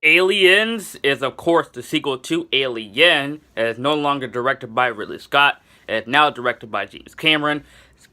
Aliens is, of course, the sequel to Alien. It is no longer directed by Ridley Scott. It is now directed by James Cameron.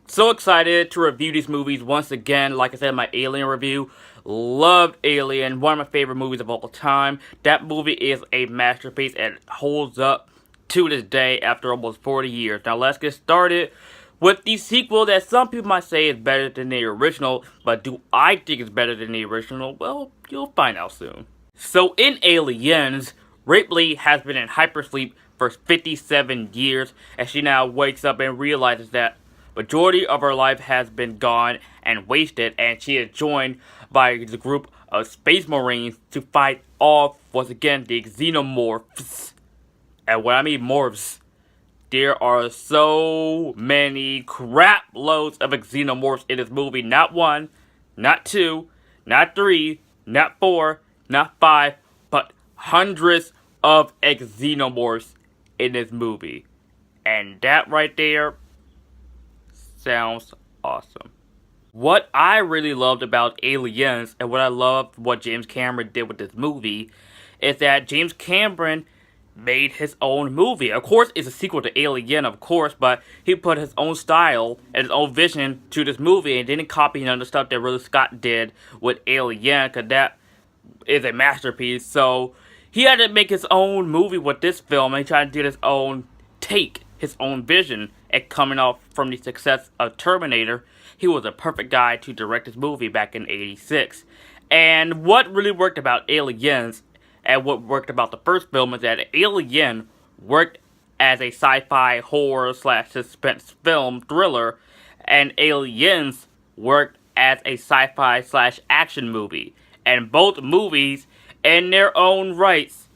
So excited to review these movies once again. Like I said in my Alien review, loved Alien, one of my favorite movies of all time. That movie is a masterpiece and holds up to this day after almost 40 years. Now let's get started with the sequel that some people might say is better than the original, but do I think it's better than the original? Well, you'll find out soon. So in Aliens, Ripley has been in hypersleep for 57 years, and she now wakes up and realizes that majority of her life has been gone and wasted, and she is joined by the group of space marines to fight off, once again, the xenomorphs. And when I mean morphs, there are so many crap loads of xenomorphs in this movie. Not one, not two, not three, not four, not five, but hundreds of xenomorphs in this movie. And that right there sounds awesome. What I really loved about Aliens, and what I loved what James Cameron did with this movie, is that James Cameron made his own movie. Of course, it's a sequel to Alien, of course, but he put his own style and his own vision to this movie and didn't copy none of the stuff that Ridley Scott did with Alien, because that is a masterpiece. So he had to make his own movie with this film, and he tried to do his own take, his own vision, and coming off from the success of Terminator, he was a perfect guy to direct this movie back in '86. And what really worked about Aliens, and what worked about the first film, is that Alien worked as a sci-fi horror slash suspense film thriller, and Aliens worked as a sci-fi slash action movie. And both movies, in their own rights,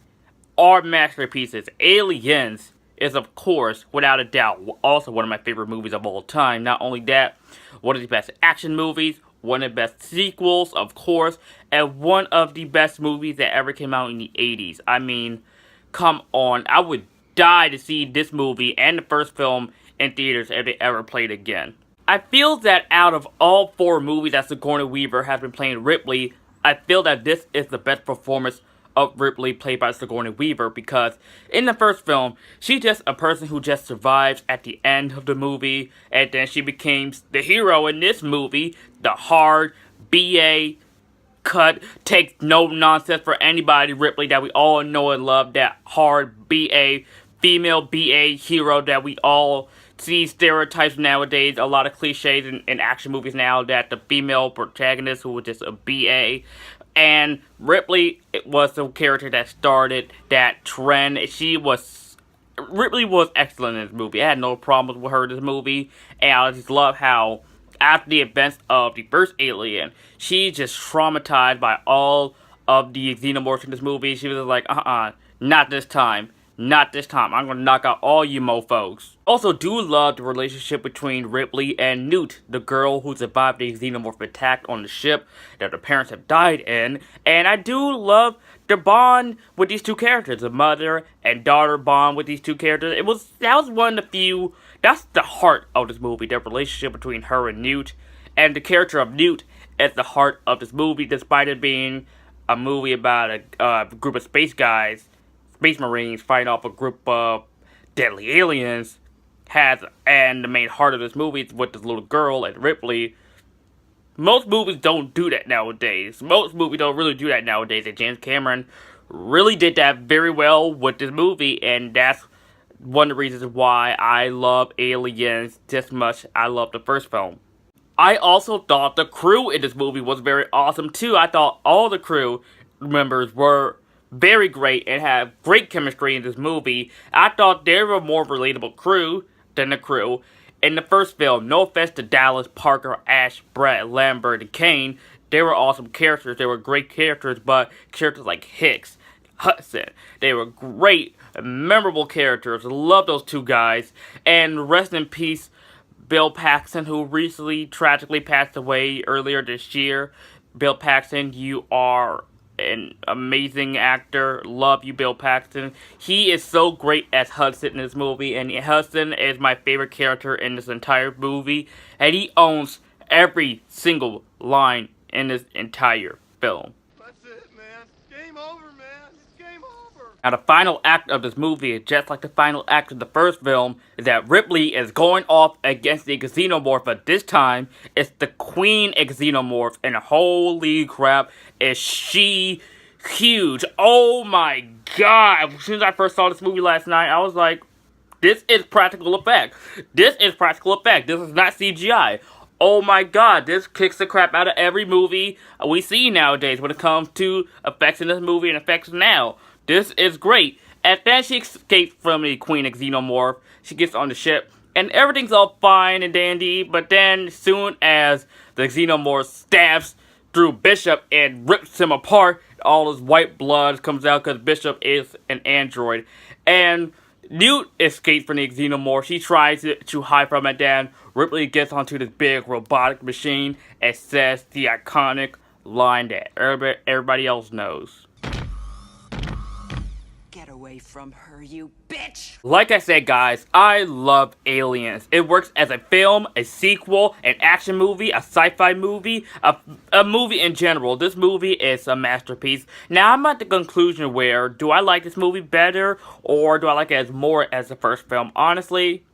are masterpieces. Aliens is, of course, without a doubt, also one of my favorite movies of all time. Not only that, one of the best action movies, one of the best sequels, of course, and one of the best movies that ever came out in the 80s. I mean, come on. I would die to see this movie and the first film in theaters if they ever played again. I feel that out of all four movies that Sigourney Weaver has been playing Ripley, I feel that this is the best performance of Ripley played by Sigourney Weaver, because in the first film, she's just a person who just survives at the end of the movie, and then she becomes the hero in this movie, the hard BA cut, takes no nonsense for anybody Ripley that we all know and love, that hard BA, female BA hero that we all see stereotypes nowadays, a lot of cliches in action movies now, that the female protagonist who was just a BA. And Ripley was the character that started that trend. Ripley was excellent in this movie. I had no problems with her in this movie. And I just love how, after the events of the first Alien, she's just traumatized by all of the xenomorphs in this movie. She was like, not this time. Not this time. I'm gonna knock out all you mofos. Also, do love the relationship between Ripley and Newt, the girl who survived the xenomorph attack on the ship that her parents have died in. And I do love the bond with these two characters, the mother and daughter bond with these two characters. That was one of the few. That's the heart of this movie, the relationship between her and Newt, and the character of Newt is the heart of this movie, despite it being a movie about a group of space marines fighting off a group of deadly aliens. And the main heart of this movie is with this little girl and Ripley. Most movies don't do that nowadays. Most movies don't really do that nowadays. And James Cameron really did that very well with this movie. And that's one of the reasons why I love Aliens this much. I love the first film. I also thought the crew in this movie was very awesome too. I thought all the crew members were very great and have great chemistry in this movie. I thought they were a more relatable crew than the crew in the first film. No offense to Dallas, Parker, Ash, Brett, Lambert, and Kane. They were awesome characters. They were great characters, but characters like Hicks, Hudson, they were great, memorable characters. Love those two guys. And rest in peace, Bill Paxton, who recently tragically passed away earlier this year. Bill Paxton, you are an amazing actor. Love you, Bill Paxton. He is so great as Hudson in this movie, and Hudson is my favorite character in this entire movie, and he owns every single line in this entire film. That's it, man. Game over, man. Now, the final act of this movie is just like the final act of the first film, is that Ripley is going off against the Xenomorph, but this time, it's the Queen Xenomorph, and holy crap, is she huge. Oh my god. As soon as I first saw this movie last night, I was like, this is practical effect. This is practical effect. This is not CGI. Oh my god, this kicks the crap out of every movie we see nowadays when it comes to effects in this movie and effects now. This is great. And then she escapes from the Queen Xenomorph. She gets on the ship, and everything's all fine and dandy, but then soon as the Xenomorph stabs through Bishop and rips him apart, all his white blood comes out because Bishop is an android. And Newt escapes from the Xenomorph. She tries to hide from it, then Ripley gets onto this big robotic machine and says the iconic line that everybody else knows. Get away from her, you bitch! Like I said, guys, I love Aliens. It works as a film, a sequel, an action movie, a sci-fi movie, a movie in general. This movie is a masterpiece. Now, I'm at the conclusion where, do I like this movie better, or do I like it as more as the first film? Honestly,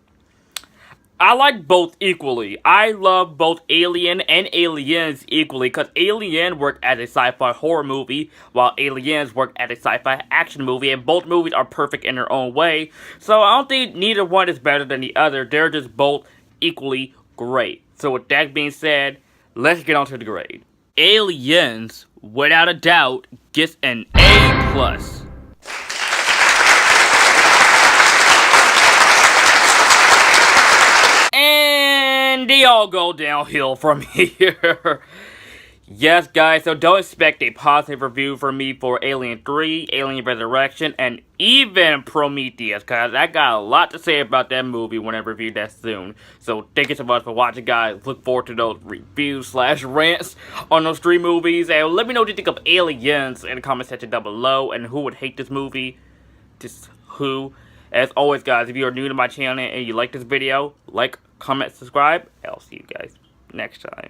I like both equally. I love both Alien and Aliens equally, because Alien worked as a sci-fi horror movie, while Aliens worked as a sci-fi action movie, and both movies are perfect in their own way. So I don't think neither one is better than the other. They're just both equally great. So with that being said, let's get on to the grade. Aliens, without a doubt, gets an A+. And they all go downhill from here. Yes, guys, so don't expect a positive review from me for Alien 3, Alien Resurrection, and even Prometheus, because I got a lot to say about that movie when I review that soon. So thank you so much for watching, guys. Look forward to those reviews/rants on those 3 movies. And let me know what you think of Aliens in the comment section down below, and who would hate this movie. Just who. As always, guys, if you are new to my channel and you like this video, like, comment, subscribe. I'll see you guys next time.